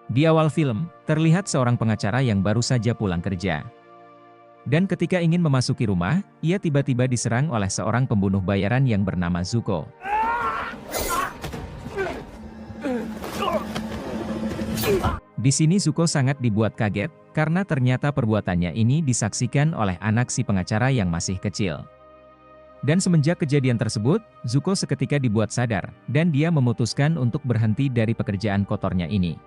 Di awal film, terlihat seorang pengacara yang baru saja pulang kerja. Dan ketika ingin memasuki rumah, ia tiba-tiba diserang oleh seorang pembunuh bayaran yang bernama Zuko. Di sini Zuko sangat dibuat kaget, karena ternyata perbuatannya ini disaksikan oleh anak si pengacara yang masih kecil. Dan semenjak kejadian tersebut, Zuko seketika dibuat sadar, dan dia memutuskan untuk berhenti dari pekerjaan kotornya ini.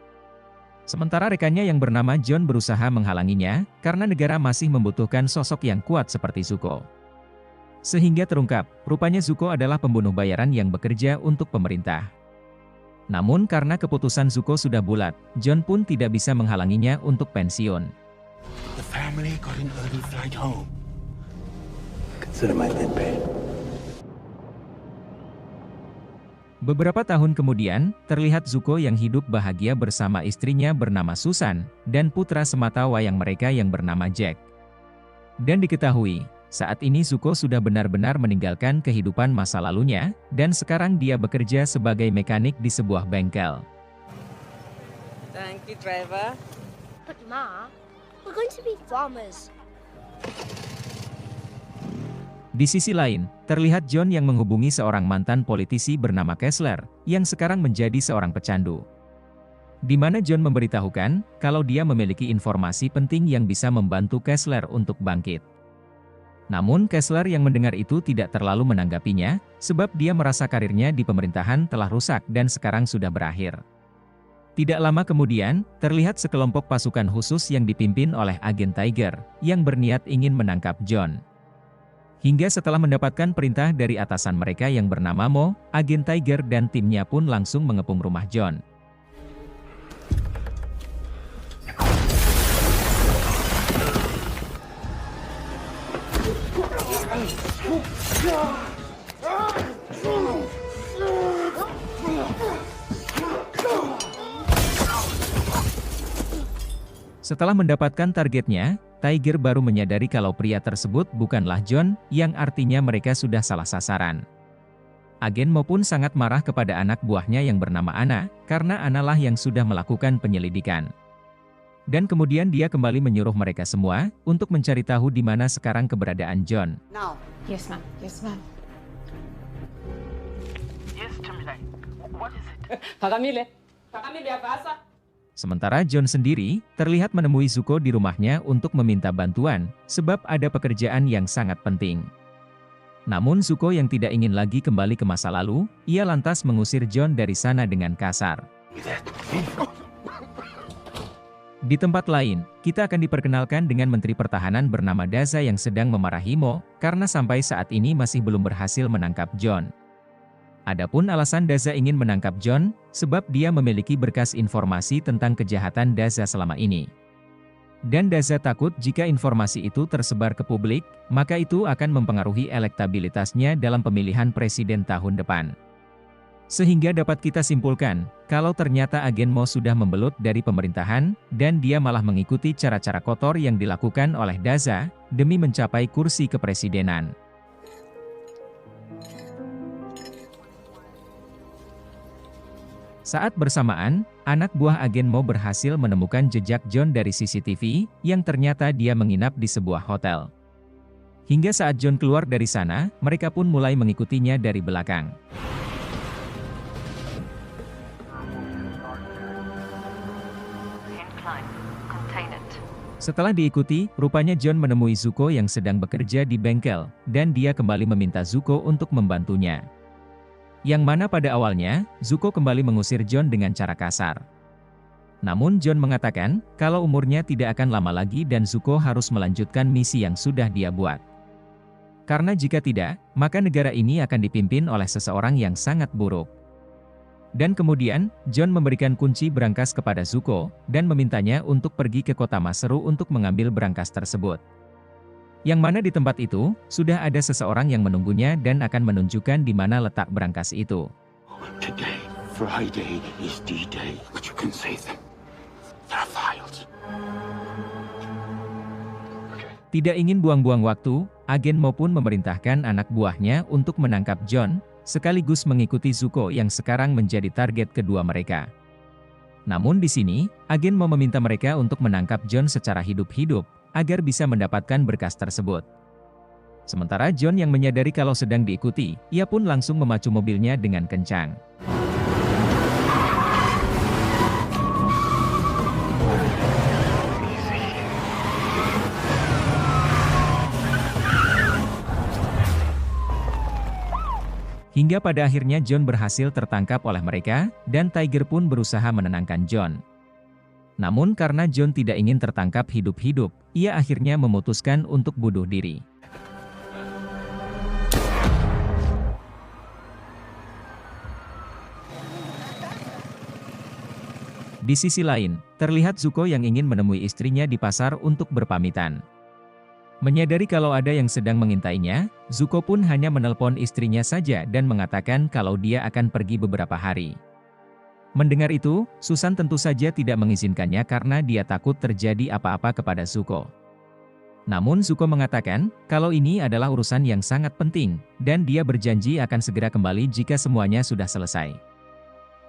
Sementara rekannya yang bernama John berusaha menghalanginya, karena negara masih membutuhkan sosok yang kuat seperti Zuko. Sehingga terungkap, rupanya Zuko adalah pembunuh bayaran yang bekerja untuk pemerintah. Namun karena keputusan Zuko sudah bulat, John pun tidak bisa menghalanginya untuk pensiun. The family got an early flight home. Consider my dead paid. Beberapa tahun kemudian, terlihat Zuko yang hidup bahagia bersama istrinya bernama Susan, dan putra semata wayang mereka yang bernama Jack. Dan diketahui, saat ini Zuko sudah benar-benar meninggalkan kehidupan masa lalunya, dan sekarang dia bekerja sebagai mekanik di sebuah bengkel. Thank you, driver. But Ma, we're going to be farmers. Di sisi lain, terlihat John yang menghubungi seorang mantan politisi bernama Kessler, yang sekarang menjadi seorang pecandu. Di mana John memberitahukan, kalau dia memiliki informasi penting yang bisa membantu Kessler untuk bangkit. Namun Kessler yang mendengar itu tidak terlalu menanggapinya, sebab dia merasa karirnya di pemerintahan telah rusak dan sekarang sudah berakhir. Tidak lama kemudian, terlihat sekelompok pasukan khusus yang dipimpin oleh agen Tiger, yang berniat ingin menangkap John. Hingga setelah mendapatkan perintah dari atasan mereka yang bernama Mo, agen Tiger dan timnya pun langsung mengepung rumah John. Setelah mendapatkan targetnya, Tiger baru menyadari kalau pria tersebut bukanlah John, yang artinya mereka sudah salah sasaran. Agen Mo pun sangat marah kepada anak buahnya yang bernama Anna, karena Anna lah yang sudah melakukan penyelidikan. Dan kemudian dia kembali menyuruh mereka semua, untuk mencari tahu di mana sekarang keberadaan John. Now. Yes, ma'am. Yes, ma'am. Yes, Jamila. What is it? Pak Camille. Pak Camille, apa asa? Sementara John sendiri, terlihat menemui Zuko di rumahnya untuk meminta bantuan, sebab ada pekerjaan yang sangat penting. Namun Zuko yang tidak ingin lagi kembali ke masa lalu, ia lantas mengusir John dari sana dengan kasar. Di tempat lain, kita akan diperkenalkan dengan Menteri Pertahanan bernama Daza yang sedang memarahi Mo, karena sampai saat ini masih belum berhasil menangkap John. Adapun alasan Daza ingin menangkap John, sebab dia memiliki berkas informasi tentang kejahatan Daza selama ini. Dan Daza takut jika informasi itu tersebar ke publik, maka itu akan mempengaruhi elektabilitasnya dalam pemilihan presiden tahun depan. Sehingga dapat kita simpulkan, kalau ternyata agen Mo sudah membelut dari pemerintahan, dan dia malah mengikuti cara-cara kotor yang dilakukan oleh Daza, demi mencapai kursi kepresidenan. Saat bersamaan, anak buah agen Mo berhasil menemukan jejak John dari CCTV, yang ternyata dia menginap di sebuah hotel. Hingga saat John keluar dari sana, mereka pun mulai mengikutinya dari belakang. Incline. Contain it. Setelah diikuti, rupanya John menemui Zuko yang sedang bekerja di bengkel, dan dia kembali meminta Zuko untuk membantunya. Yang mana pada awalnya, Zuko kembali mengusir John dengan cara kasar. Namun John mengatakan, kalau umurnya tidak akan lama lagi dan Zuko harus melanjutkan misi yang sudah dia buat. Karena jika tidak, maka negara ini akan dipimpin oleh seseorang yang sangat buruk. Dan kemudian, John memberikan kunci berangkas kepada Zuko, dan memintanya untuk pergi ke kota Maseru untuk mengambil berangkas tersebut. Yang mana di tempat itu, sudah ada seseorang yang menunggunya dan akan menunjukkan di mana letak berangkas itu. Today, Friday, is D-Day, but you can save them. They're files. Tidak ingin buang-buang waktu, agen Mo pun memerintahkan anak buahnya untuk menangkap John, sekaligus mengikuti Zuko yang sekarang menjadi target kedua mereka. Namun di sini, agen mau meminta mereka untuk menangkap John secara hidup-hidup, agar bisa mendapatkan berkas tersebut. Sementara John yang menyadari kalau sedang diikuti, ia pun langsung memacu mobilnya dengan kencang. Hingga pada akhirnya John berhasil tertangkap oleh mereka, dan Tiger pun berusaha menenangkan John. Namun karena John tidak ingin tertangkap hidup-hidup, ia akhirnya memutuskan untuk bunuh diri. Di sisi lain, terlihat Zuko yang ingin menemui istrinya di pasar untuk berpamitan. Menyadari kalau ada yang sedang mengintainya, Zuko pun hanya menelpon istrinya saja dan mengatakan kalau dia akan pergi beberapa hari. Mendengar itu, Susan tentu saja tidak mengizinkannya karena dia takut terjadi apa-apa kepada Zuko. Namun Zuko mengatakan, kalau ini adalah urusan yang sangat penting, dan dia berjanji akan segera kembali jika semuanya sudah selesai.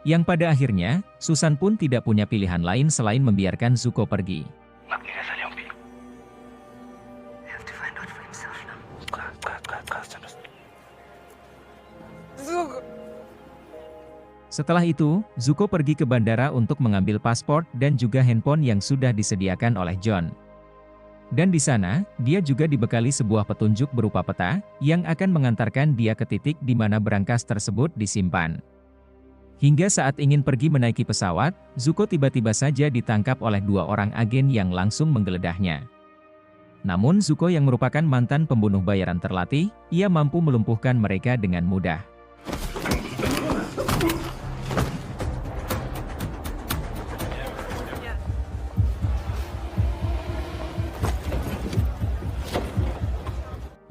Yang pada akhirnya, Susan pun tidak punya pilihan lain selain membiarkan Zuko pergi. Setelah itu, Zuko pergi ke bandara untuk mengambil paspor dan juga handphone yang sudah disediakan oleh John. Dan di sana, dia juga dibekali sebuah petunjuk berupa peta, yang akan mengantarkan dia ke titik di mana berangkas tersebut disimpan. Hingga saat ingin pergi menaiki pesawat, Zuko tiba-tiba saja ditangkap oleh 2 orang agen yang langsung menggeledahnya. Namun Zuko yang merupakan mantan pembunuh bayaran terlatih, ia mampu melumpuhkan mereka dengan mudah.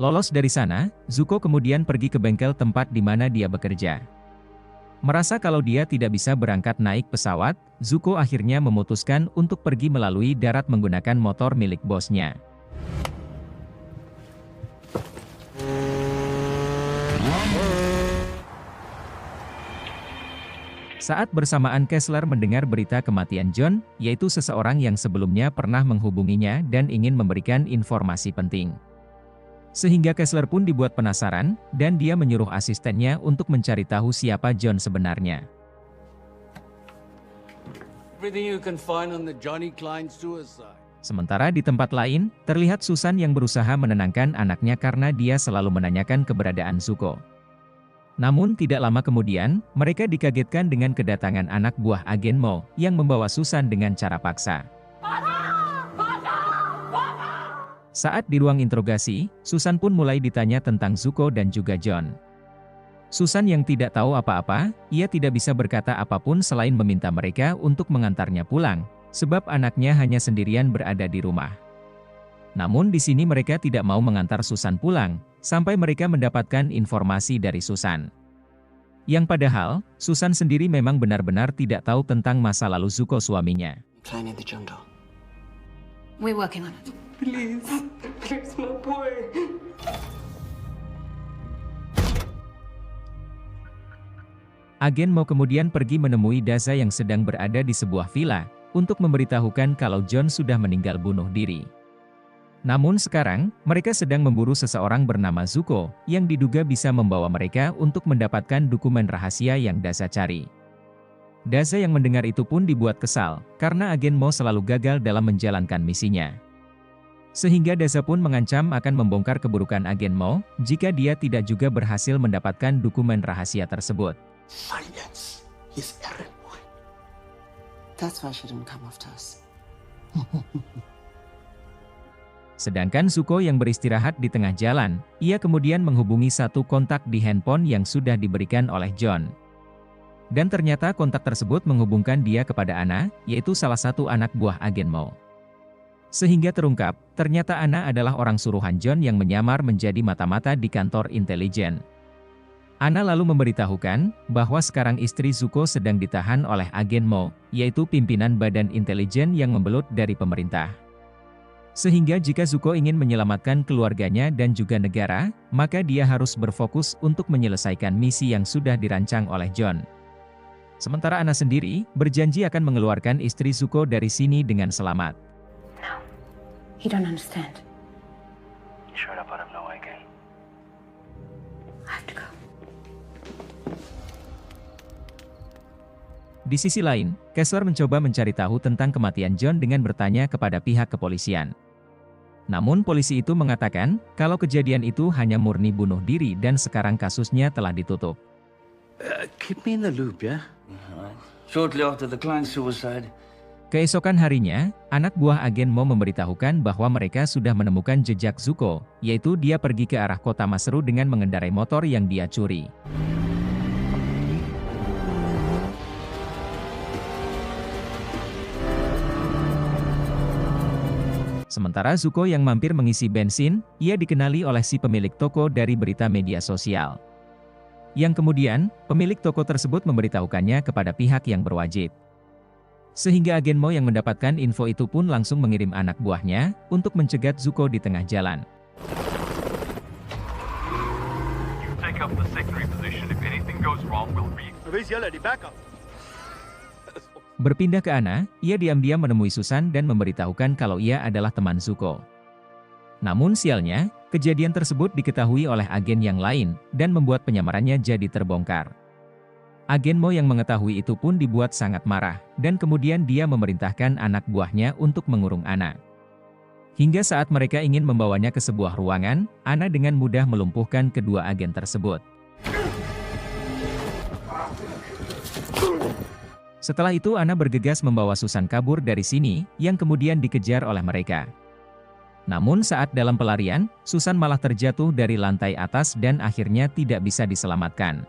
Lolos dari sana, Zuko kemudian pergi ke bengkel tempat di mana dia bekerja. Merasa kalau dia tidak bisa berangkat naik pesawat, Zuko akhirnya memutuskan untuk pergi melalui darat menggunakan motor milik bosnya. Saat bersamaan Kessler mendengar berita kematian John, yaitu seseorang yang sebelumnya pernah menghubunginya dan ingin memberikan informasi penting. Sehingga Kessler pun dibuat penasaran, dan dia menyuruh asistennya untuk mencari tahu siapa John sebenarnya. Sementara di tempat lain, terlihat Susan yang berusaha menenangkan anaknya karena dia selalu menanyakan keberadaan Zuko. Namun tidak lama kemudian, mereka dikagetkan dengan kedatangan anak buah agen Mo, yang membawa Susan dengan cara paksa. Saat di ruang interogasi, Susan pun mulai ditanya tentang Zuko dan juga John. Susan yang tidak tahu apa-apa, ia tidak bisa berkata apapun selain meminta mereka untuk mengantarnya pulang, sebab anaknya hanya sendirian berada di rumah. Namun di sini mereka tidak mau mengantar Susan pulang, sampai mereka mendapatkan informasi dari Susan. Yang padahal, Susan sendiri memang benar-benar tidak tahu tentang masa lalu Zuko suaminya. We're working on it. Please, my boy. Agen Mo kemudian pergi menemui Daza yang sedang berada di sebuah villa, untuk memberitahukan kalau John sudah meninggal bunuh diri. Namun sekarang, mereka sedang memburu seseorang bernama Zuko, yang diduga bisa membawa mereka untuk mendapatkan dokumen rahasia yang Daza cari. Daza yang mendengar itu pun dibuat kesal, karena agen Mo selalu gagal dalam menjalankan misinya. Sehingga Daza pun mengancam akan membongkar keburukan agen Mo, jika dia tidak juga berhasil mendapatkan dokumen rahasia tersebut. Silence is Eren boy. That's why she didn't come after us. Sedangkan Zuko yang beristirahat di tengah jalan, ia kemudian menghubungi satu kontak di handphone yang sudah diberikan oleh John. Dan ternyata kontak tersebut menghubungkan dia kepada Anna, yaitu salah satu anak buah agen Mo. Sehingga terungkap, ternyata Anna adalah orang suruhan John yang menyamar menjadi mata-mata di kantor intelijen. Anna lalu memberitahukan, bahwa sekarang istri Zuko sedang ditahan oleh agen Mo, yaitu pimpinan badan intelijen yang membelut dari pemerintah. Sehingga jika Zuko ingin menyelamatkan keluarganya dan juga negara, maka dia harus berfokus untuk menyelesaikan misi yang sudah dirancang oleh John. Sementara Anna sendiri berjanji akan mengeluarkan istri Zuko dari sini dengan selamat. You don't understand. You sure to let him know again? I have to go. Di sisi lain, Kessler mencoba mencari tahu tentang kematian John dengan bertanya kepada pihak kepolisian. Namun polisi itu mengatakan kalau kejadian itu hanya murni bunuh diri dan sekarang kasusnya telah ditutup. Keep me in the loop, yeah? Shortly after the client's suicide. Keesokan harinya, anak buah agen Mo memberitahukan bahwa mereka sudah menemukan jejak Zuko, yaitu dia pergi ke arah kota Maseru dengan mengendarai motor yang dia curi. Sementara Zuko yang mampir mengisi bensin, ia dikenali oleh si pemilik toko dari berita media sosial. Yang kemudian, pemilik toko tersebut memberitahukannya kepada pihak yang berwajib. Sehingga agen Mo yang mendapatkan info itu pun langsung mengirim anak buahnya untuk mencegat Zuko di tengah jalan. Take up the secondary position. If anything goes wrong, we'll be... Berpindah ke Anna, ia diam-diam menemui Susan dan memberitahukan kalau ia adalah teman Zuko. Namun sialnya, kejadian tersebut diketahui oleh agen yang lain dan membuat penyamarannya jadi terbongkar. Agen Mo yang mengetahui itu pun dibuat sangat marah, dan kemudian dia memerintahkan anak buahnya untuk mengurung Anna. Hingga saat mereka ingin membawanya ke sebuah ruangan, Anna dengan mudah melumpuhkan kedua agen tersebut. Setelah itu Anna bergegas membawa Susan kabur dari sini, yang kemudian dikejar oleh mereka. Namun saat dalam pelarian, Susan malah terjatuh dari lantai atas dan akhirnya tidak bisa diselamatkan.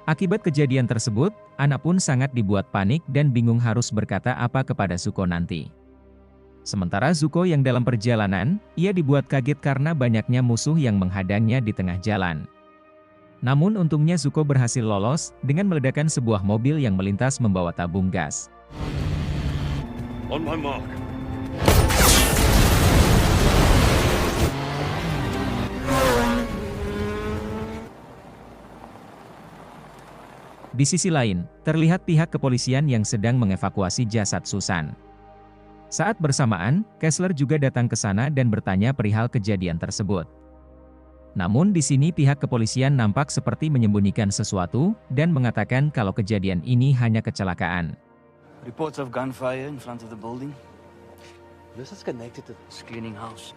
Akibat kejadian tersebut, Anna pun sangat dibuat panik dan bingung harus berkata apa kepada Zuko nanti. Sementara Zuko yang dalam perjalanan, ia dibuat kaget karena banyaknya musuh yang menghadangnya di tengah jalan. Namun untungnya Zuko berhasil lolos dengan meledakkan sebuah mobil yang melintas membawa tabung gas. On my mark. Di sisi lain, terlihat pihak kepolisian yang sedang mengevakuasi jasad Susan. Saat bersamaan, Kessler juga datang ke sana dan bertanya perihal kejadian tersebut. Namun di sini pihak kepolisian nampak seperti menyembunyikan sesuatu dan mengatakan kalau kejadian ini hanya kecelakaan. Reports of gunfire in front of the building. This is connected to the cleaning house.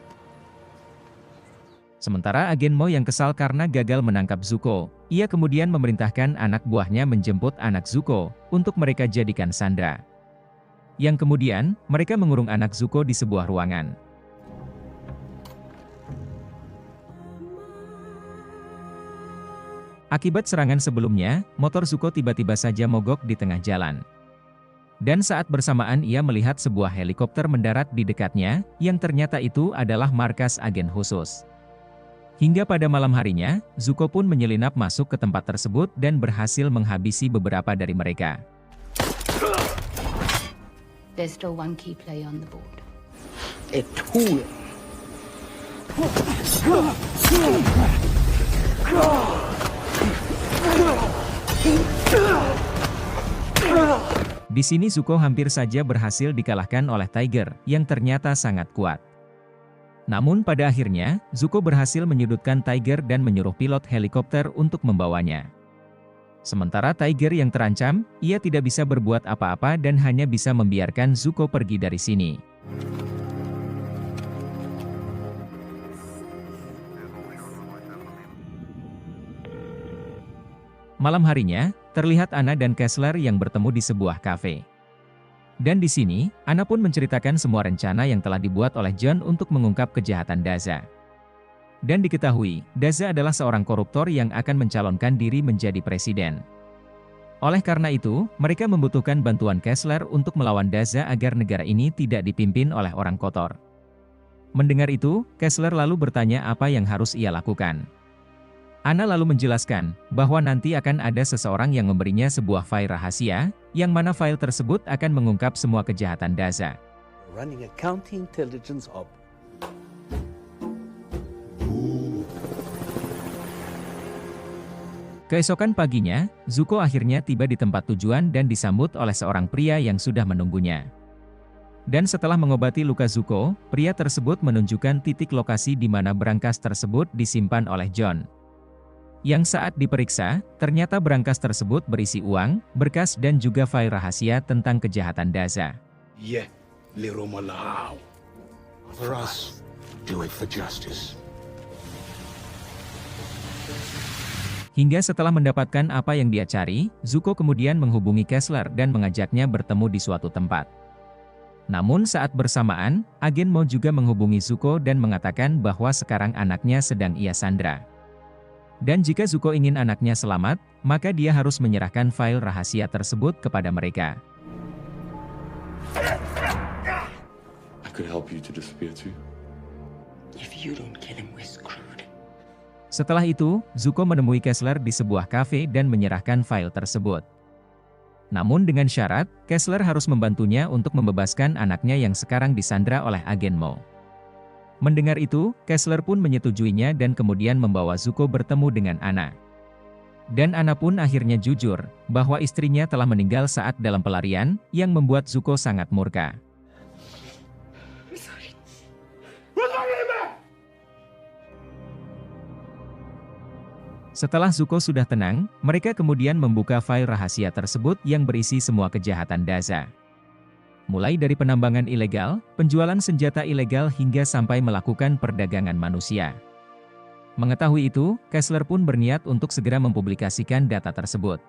Sementara agen Mo yang kesal karena gagal menangkap Zuko, ia kemudian memerintahkan anak buahnya menjemput anak Zuko untuk mereka jadikan sandera. Yang kemudian, mereka mengurung anak Zuko di sebuah ruangan. Akibat serangan sebelumnya, motor Zuko tiba-tiba saja mogok di tengah jalan. Dan saat bersamaan ia melihat sebuah helikopter mendarat di dekatnya, yang ternyata itu adalah markas agen khusus. Hingga pada malam harinya, Zuko pun menyelinap masuk ke tempat tersebut dan berhasil menghabisi beberapa dari mereka. There's still one key player on the board. A tool. Di sini Zuko hampir saja berhasil dikalahkan oleh Tiger, yang ternyata sangat kuat. Namun pada akhirnya, Zuko berhasil menyudutkan Tiger dan menyuruh pilot helikopter untuk membawanya. Sementara Tiger yang terancam, ia tidak bisa berbuat apa-apa dan hanya bisa membiarkan Zuko pergi dari sini. Malam harinya, terlihat Anna dan Kessler yang bertemu di sebuah kafe. Dan di sini, Anna pun menceritakan semua rencana yang telah dibuat oleh John untuk mengungkap kejahatan Daza. Dan diketahui, Daza adalah seorang koruptor yang akan mencalonkan diri menjadi presiden. Oleh karena itu, mereka membutuhkan bantuan Kessler untuk melawan Daza agar negara ini tidak dipimpin oleh orang kotor. Mendengar itu, Kessler lalu bertanya apa yang harus ia lakukan. Anna lalu menjelaskan bahwa nanti akan ada seseorang yang memberinya sebuah file rahasia, yang mana file tersebut akan mengungkap semua kejahatan Daza. running a counterintelligence op. Keesokan paginya, Zuko akhirnya tiba di tempat tujuan dan disambut oleh seorang pria yang sudah menunggunya. Dan setelah mengobati luka Zuko, pria tersebut menunjukkan titik lokasi di mana berangkas tersebut disimpan oleh John. Yang saat diperiksa, ternyata berangkas tersebut berisi uang, berkas dan juga file rahasia tentang kejahatan Daza. Yeah, Liro Malao. For us, do it for justice. Hingga setelah mendapatkan apa yang dia cari, Zuko kemudian menghubungi Kessler dan mengajaknya bertemu di suatu tempat. Namun saat bersamaan, agen Mo juga menghubungi Zuko dan mengatakan bahwa sekarang anaknya sedang ia sandra. Dan jika Zuko ingin anaknya selamat, maka dia harus menyerahkan file rahasia tersebut kepada mereka. I could help you to disappear too. If you don't kill him, we're screwed. Setelah itu, Zuko menemui Kessler di sebuah kafe dan menyerahkan file tersebut. Namun dengan syarat, Kessler harus membantunya untuk membebaskan anaknya yang sekarang disandra oleh agen Mo. Mendengar itu, Kessler pun menyetujuinya dan kemudian membawa Zuko bertemu dengan Anna. Dan Anna pun akhirnya jujur, bahwa istrinya telah meninggal saat dalam pelarian, yang membuat Zuko sangat murka. Setelah Zuko sudah tenang, mereka kemudian membuka file rahasia tersebut yang berisi semua kejahatan Daza. Mulai dari penambangan ilegal, penjualan senjata ilegal hingga sampai melakukan perdagangan manusia. Mengetahui itu, Kessler pun berniat untuk segera mempublikasikan data tersebut.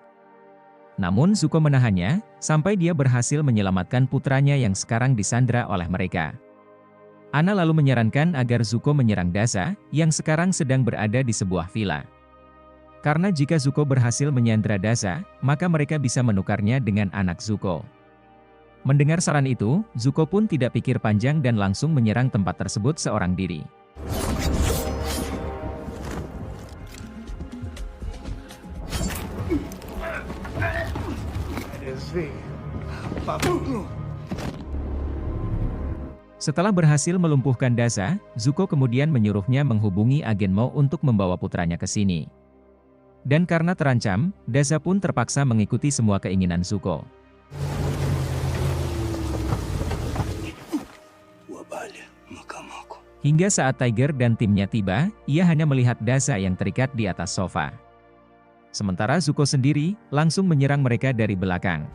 Namun Zuko menahannya, sampai dia berhasil menyelamatkan putranya yang sekarang disandra oleh mereka. Anna lalu menyarankan agar Zuko menyerang Daza, yang sekarang sedang berada di sebuah villa. Karena jika Zuko berhasil menyandra Daza, maka mereka bisa menukarnya dengan anak Zuko. Mendengar saran itu, Zuko pun tidak pikir panjang dan langsung menyerang tempat tersebut seorang diri. Setelah berhasil melumpuhkan Daza, Zuko kemudian menyuruhnya menghubungi agen Mo untuk membawa putranya ke sini. Dan karena terancam, Daza pun terpaksa mengikuti semua keinginan Zuko. Hingga saat Tiger dan timnya tiba, ia hanya melihat Daza yang terikat di atas sofa. Sementara Zuko sendiri, langsung menyerang mereka dari belakang.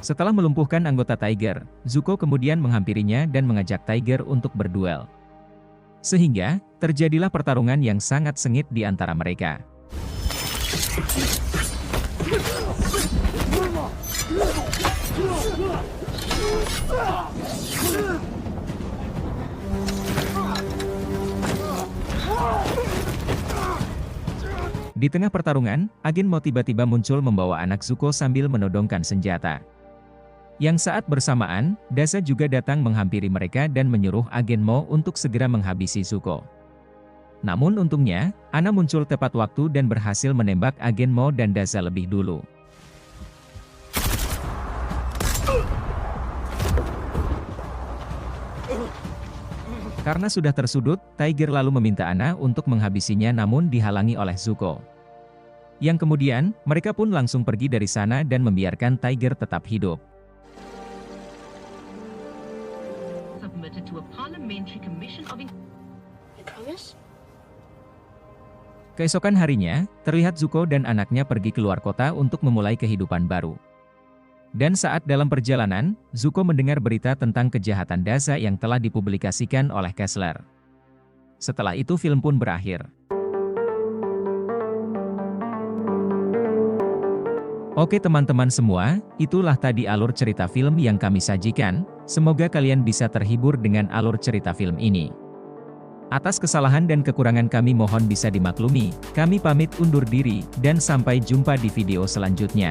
Setelah melumpuhkan anggota Tiger, Zuko kemudian menghampirinya dan mengajak Tiger untuk berduel. Sehingga, terjadilah pertarungan yang sangat sengit di antara mereka. Di tengah pertarungan, agen Mo tiba-tiba muncul membawa anak Zuko sambil menodongkan senjata. Yang saat bersamaan, Daza juga datang menghampiri mereka dan menyuruh agen Mo untuk segera menghabisi Zuko. Namun untungnya, Anna muncul tepat waktu dan berhasil menembak agen Mo dan Daza lebih dulu. Karena sudah tersudut, Tiger lalu meminta Anna untuk menghabisinya namun dihalangi oleh Zuko. Yang kemudian, mereka pun langsung pergi dari sana dan membiarkan Tiger tetap hidup. Keesokan harinya, terlihat Zuko dan anaknya pergi keluar kota untuk memulai kehidupan baru. Dan saat dalam perjalanan, Zuko mendengar berita tentang kejahatan Daza yang telah dipublikasikan oleh Kessler. Setelah itu film pun berakhir. Oke teman-teman semua, itulah tadi alur cerita film yang kami sajikan. Semoga kalian bisa terhibur dengan alur cerita film ini. Atas kesalahan dan kekurangan kami mohon bisa dimaklumi. Kami pamit undur diri, dan sampai jumpa di video selanjutnya.